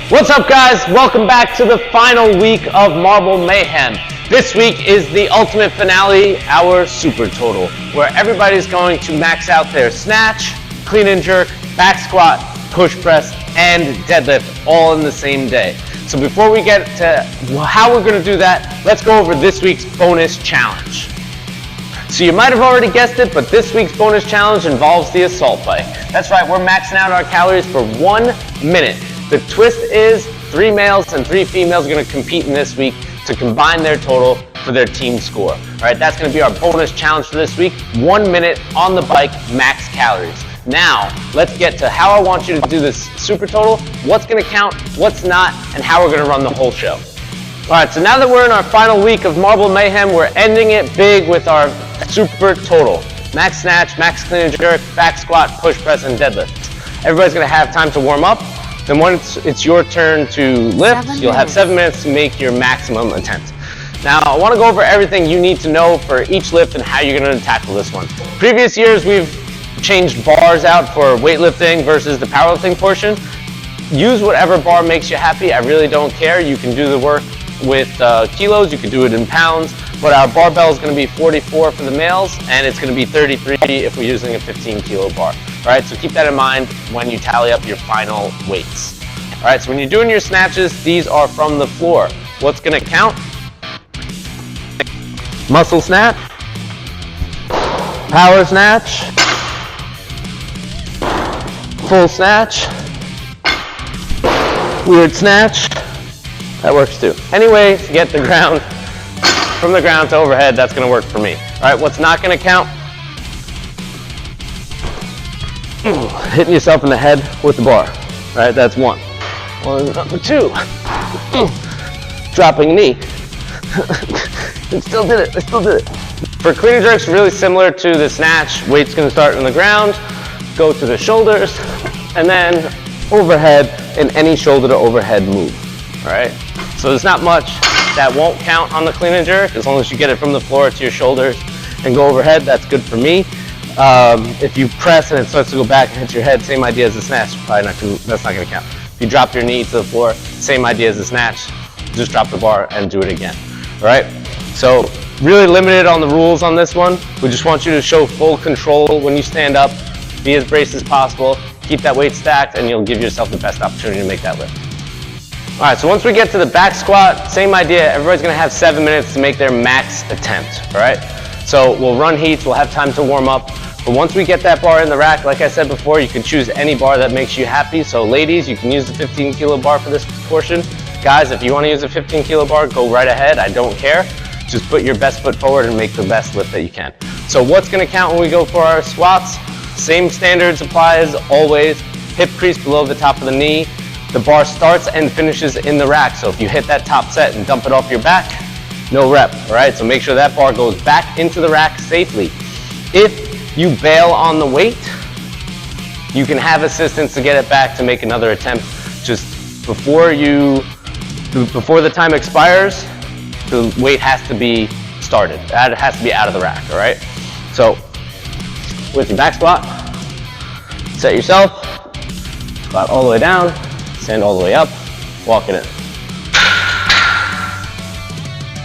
What's up, guys? Welcome back to the final week of Marble Mayhem. This week is the ultimate finale, our super total, where everybody's going to max out their snatch, clean and jerk, back squat, push press, and deadlift all in the same day. So before we get to how we're going to do that, let's go over this week's bonus challenge. So you might have already guessed it, but this week's bonus challenge involves the assault bike. That's right, we're maxing out our calories for 1 minute. The twist is 3 males and 3 females are going to compete in this week to combine their total for their team score. All right, that's going to be our bonus challenge for this week. 1 minute on the bike, max calories. Now, let's get to how I want you to do this super total, what's going to count, what's not, and how we're going to run the whole show. All right, so now that we're in our final week of Marble Mayhem, we're ending it big with our super total. Max snatch, max clean and jerk, back squat, push press, and deadlift. Everybody's going to have time to warm up. Then once it's your turn to lift, you'll have 7 minutes to make your maximum attempt. Now, I want to go over everything you need to know for each lift and how you're going to tackle this one. Previous years, we've changed bars out for weightlifting versus the powerlifting portion. Use whatever bar makes you happy. I really don't care. You can do the work with kilos, you can do it in pounds, but our barbell is going to be 44 for the males, and it's going to be 33 if we're using a 15 kilo bar. All right, so keep that in mind when you tally up your final weights. All right, so when you're doing your snatches, these are from the floor. What's going to count? Muscle snatch, power snatch, full snatch, weird snatch. That works too. Anyway, to get the ground, from the ground to overhead, that's going to work for me. All right, what's not going to count? Hitting yourself in the head with the bar. All right, that's one. Number 2, dropping knee. I still did it. For clean and jerks, really similar to the snatch. Weight's going to start on the ground, go to the shoulders, and then overhead in any shoulder to overhead move. All right, so there's not much that won't count on the clean and jerk. As long as you get it from the floor to your shoulders and go overhead, that's good for me. If you press and it starts to go back and hit your head, same idea as the snatch. That's not going to count. If you drop your knee to the floor, same idea as the snatch. Just drop the bar and do it again. All right. So really limited on the rules on this one. We just want you to show full control when you stand up. Be as braced as possible. Keep that weight stacked, and you'll give yourself the best opportunity to make that lift. All right. So once we get to the back squat, same idea. Everybody's going to have 7 minutes to make their max attempt. All right. So we'll run heats. We'll have time to warm up. But once we get that bar in the rack, like I said before, you can choose any bar that makes you happy. So ladies, you can use the 15 kilo bar for this portion. Guys, if you want to use a 15 kilo bar, go right ahead. I don't care. Just put your best foot forward and make the best lift that you can. So what's going to count when we go for our squats? Same standards apply as always. Hip crease below the top of the knee. The bar starts and finishes in the rack. So if you hit that top set and dump it off your back, no rep. All right, so make sure that bar goes back into the rack safely. If you bail on the weight, you can have assistance to get it back to make another attempt. Just before the time expires, the weight has to be started. It has to be out of the rack, all right? So with your back squat, set yourself, squat all the way down, stand all the way up, walk it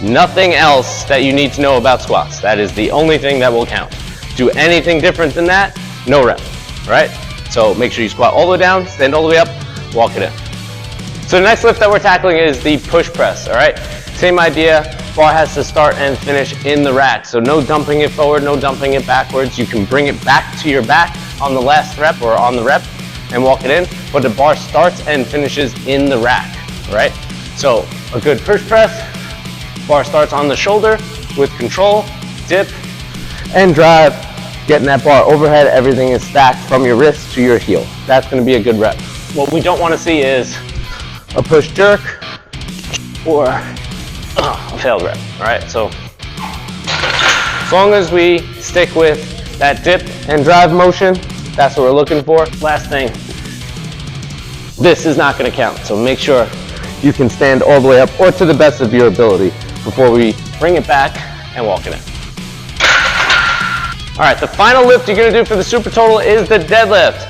in. Nothing else that you need to know about squats. That is the only thing that will count. Do anything different than that, no rep, right? So make sure you squat all the way down, stand all the way up, walk it in. So the next lift that we're tackling is the push press, all right? Same idea, bar has to start and finish in the rack. So no dumping it forward, no dumping it backwards. You can bring it back to your back on the last rep or on the rep and walk it in, but the bar starts and finishes in the rack, all right? So a good push press, bar starts on the shoulder with control, dip, and drive, getting that bar overhead. Everything is stacked from your wrist to your heel. That's going to be a good rep. What we don't want to see is a push jerk or a failed rep. All right, so as long as we stick with that dip and drive motion, that's what we're looking for. Last thing, this is not going to count, so make sure you can stand all the way up or to the best of your ability before we bring it back and walk it in. All right, the final lift you're gonna do for the super total is the deadlift.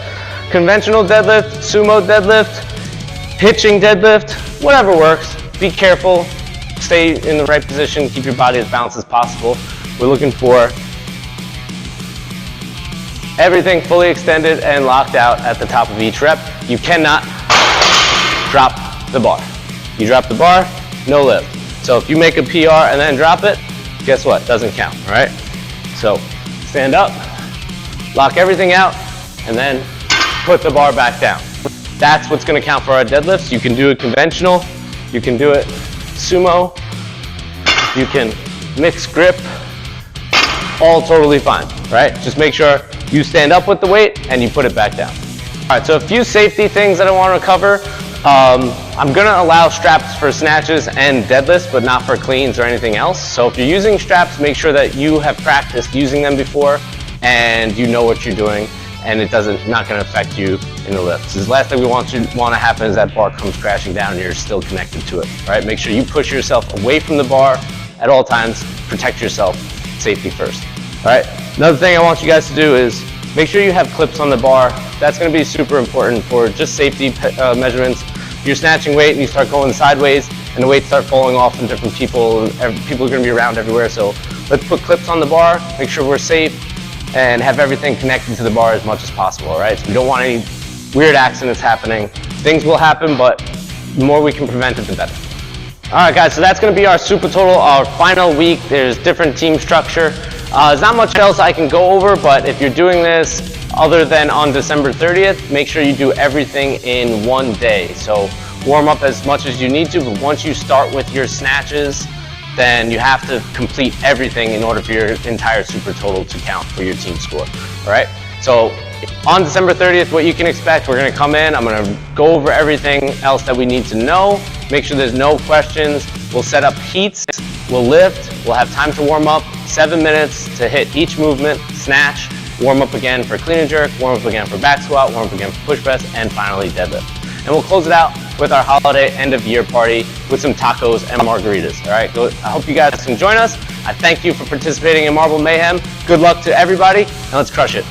Conventional deadlift, sumo deadlift, hitching deadlift, whatever works. Be careful, stay in the right position, keep your body as balanced as possible. We're looking for everything fully extended and locked out at the top of each rep. You cannot drop the bar. You drop the bar, no lift. So if you make a PR and then drop it, guess what? Doesn't count, all right? So stand up, lock everything out, and then put the bar back down. That's what's gonna count for our deadlifts. You can do it conventional, you can do it sumo, you can mix grip, all totally fine, right? Just make sure you stand up with the weight and you put it back down. All right, so a few safety things that I want to cover. I'm gonna allow straps for snatches and deadlifts, but not for cleans or anything else. So if you're using straps, make sure that you have practiced using them before and you know what you're doing, and it not gonna affect you in the lift. So the last thing we want to happen is that bar comes crashing down and you're still connected to it, right? Make sure you push yourself away from the bar at all times, protect yourself, safety first, all right? Another thing I want you guys to do is make sure you have clips on the bar. That's gonna be super important for just safety measurements. If you're snatching weight and you start going sideways and the weights start falling off from different people, people are gonna be around everywhere, so let's put clips on the bar, make sure we're safe, and have everything connected to the bar as much as possible, all right? So we don't want any weird accidents happening. Things will happen, but the more we can prevent it, the better. All right, guys, so that's gonna be our super total, our final week. There's different team structure. There's not much else I can go over, but if you're doing this other than on December 30th, make sure you do everything in one day. So warm up as much as you need to, but once you start with your snatches, then you have to complete everything in order for your entire super total to count for your team score, all right? So on December 30th, what you can expect, we're gonna come in, I'm gonna go over everything else that we need to know, make sure there's no questions, we'll set up heats, we'll lift, we'll have time to warm up, 7 minutes to hit each movement, snatch, warm up again for clean and jerk, warm up again for back squat, warm up again for push press, and finally deadlift. And we'll close it out with our holiday end of year party with some tacos and margaritas, all right? I hope you guys can join us. I thank you for participating in Marble Mayhem. Good luck to everybody, and let's crush it.